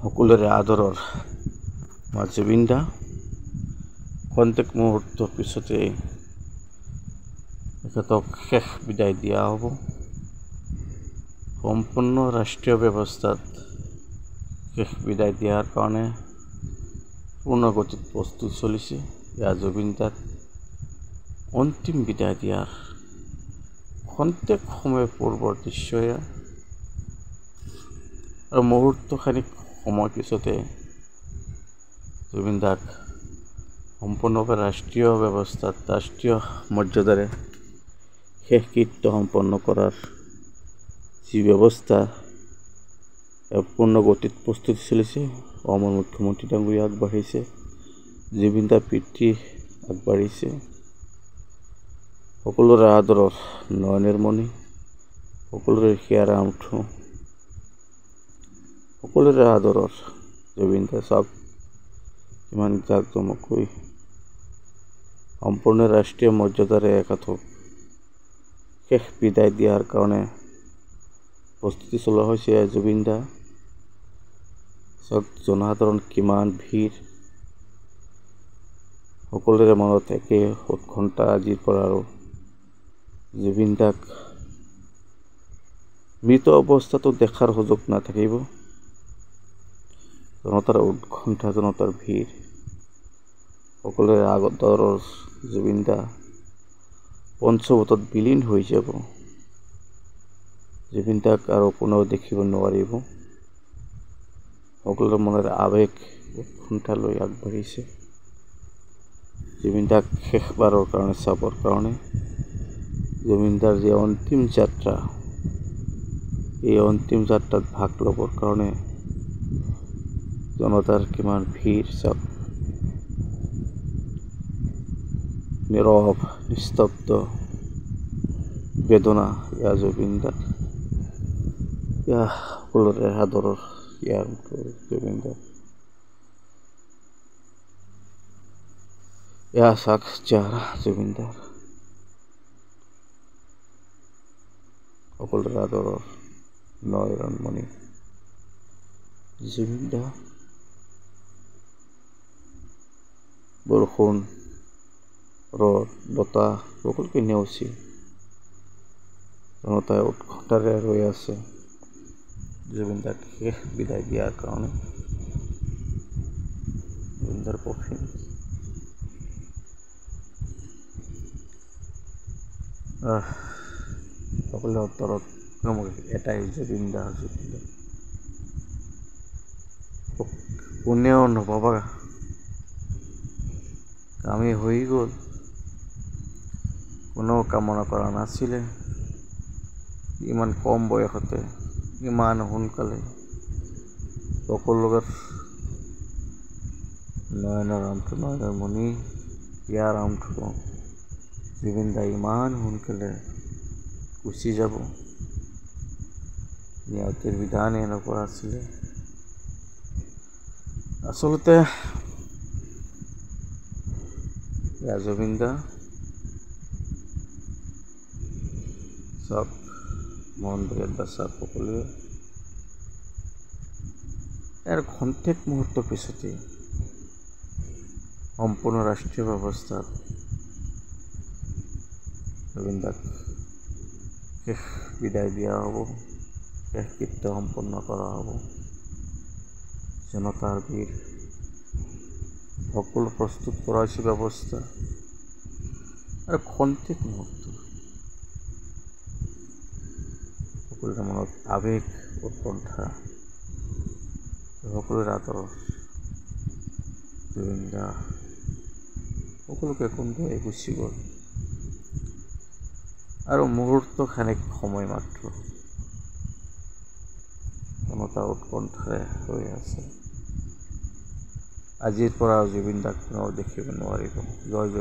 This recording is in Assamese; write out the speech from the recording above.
সকলোৰে আদৰৰ জুবিন দা খন্তেক মুহূৰ্তৰ পিছতে তেখেতক শেষ বিদায় দিয়া হ'ব। সম্পূৰ্ণ ৰাষ্ট্ৰীয় ব্যৱস্থাত শেষ বিদায় দিয়াৰ কাৰণে পূৰ্ণগতিত প্ৰস্তুত চলিছে। জুবিন দাক অন্তিম বিদায় দিয়াৰ খন্তেক সময় পূৰ্বৰ দৃশ্য আৰু মুহূৰ্তখানিক সময় পিছতে জুবিন দাক সম্পূৰ্ণভাৱে ৰাষ্ট্ৰীয় ব্যৱস্থাত ৰাষ্ট্ৰীয় মৰ্যাদাৰে শেষকৃত্য সম্পন্ন কৰাৰ যি ব্যৱস্থা পূৰ্ণ গতিত প্ৰস্তুতি চলিছে। অসমৰ মুখ্যমন্ত্ৰী ডাঙৰীয়া আগবাঢ়িছে, জুবিন দাৰ পিতৃ আগবাঢ়িছে, সকলোৰে আদৰৰ নয়নৰ মণি, সকলোৰে হিয়াৰ আমঠু, সকলোৰে আদৰৰ জুবিন দা চাওক কিমান জাকজমককৈ সম্পূৰ্ণ ৰাষ্ট্ৰীয় মৰ্যাদাৰে এখেতক শেষ বিদায় দিয়াৰ কাৰণে প্ৰস্তুতি চলোৱা হৈছে। জুবিন দা চাওক জনসাধাৰণ কিমান ভিৰ, সকলোৰে মনত একে উৎকণ্ঠা আজিৰ পৰা আৰু জুবিন দাক মৃত অৱস্থাটো দেখাৰ সুযোগ নাথাকিব। জনতাৰ উৎকণ্ঠা, জনতাৰ ভিৰ, সকলোৰে আদৰৰ জুবিন দা পঞ্চভূতত বিলীন হৈ যাব। জুবিন দাক আৰু কোনেও দেখিব নোৱাৰিব। সকলোৰে মনেৰে আৱেগ উৎকণ্ঠা লৈ আগবাঢ়িছে জুবিন দাক শেষবাৰৰ কাৰণে চাবৰ কাৰণে। জুবিন দাৰ যি অন্তিম যাত্ৰা, এই অন্তিম যাত্ৰাত ভাগ ল'বৰ কাৰণে জনতাৰ কিমান ভিৰ চাওক, নীৰৱ নিস্তব্ধ বেদনা জুবিন দাৰ, সকলোৰে আদৰৰ জুবিন দাৰ চাওক চেহাৰা জুবিন দাৰ, সকলোৰে আদৰৰ নয়নৰ মণি জুবিন দা। বৰষুণ ৰ'দ বতাহ সকলোকে নেওচি জনতাই উৎকণ্ঠাৰে ৰৈ আছে জুবিন দাক শেষ বিদায় দিয়াৰ কাৰণে। জুবিন দাৰ কফিন সকলোৰে অন্তৰত এটাই জুবিন দা, জুবিন দা কোনেও নভবা কামেই হৈ গ'ল, কোনেও কামনা কৰা নাছিলে ইমান কম বয়সতে ইমান সোনকালে সকলোৰে নয়নৰ আমঠু, নয়নৰ মণি, হিয়াৰ আমঠু জুবিন দা ইমান সোনকালে গুচি যাব। নিয়তিৰ বিধান এনেকুৱা আছিলে। আচলতে জুবিন দা চব মন বিৰাট বাচ্চা সকলোৱে ইয়াৰ খন্তেক মুহূৰ্তৰ পিছতে সম্পূৰ্ণ ৰাষ্ট্ৰীয় ব্যৱস্থাত জুবিন দাক শেষ বিদায় দিয়া হ'ব, শেষকৃত্য সম্পন্ন কৰা হ'ব। জনতাৰ ভিৰ, সকলো প্ৰস্তুত কৰা হৈছে ব্যৱস্থা আৰু খন্তেক মুহূৰ্ত সকলোৰে মনত আৱেগ উৎকণ্ঠা, সকলোৰে আদৰৰ জুবিন দা সকলোকে কন্দুৱাই গুচি গ'ল আৰু মুহূৰ্তখানিক সময় মাত্ৰ জনতা উৎকণ্ঠাৰে ৰৈ আছে। আজিৰ পৰা জুবিন দাক কোনেও দেখিব নোৱাৰিব। জয় জয়।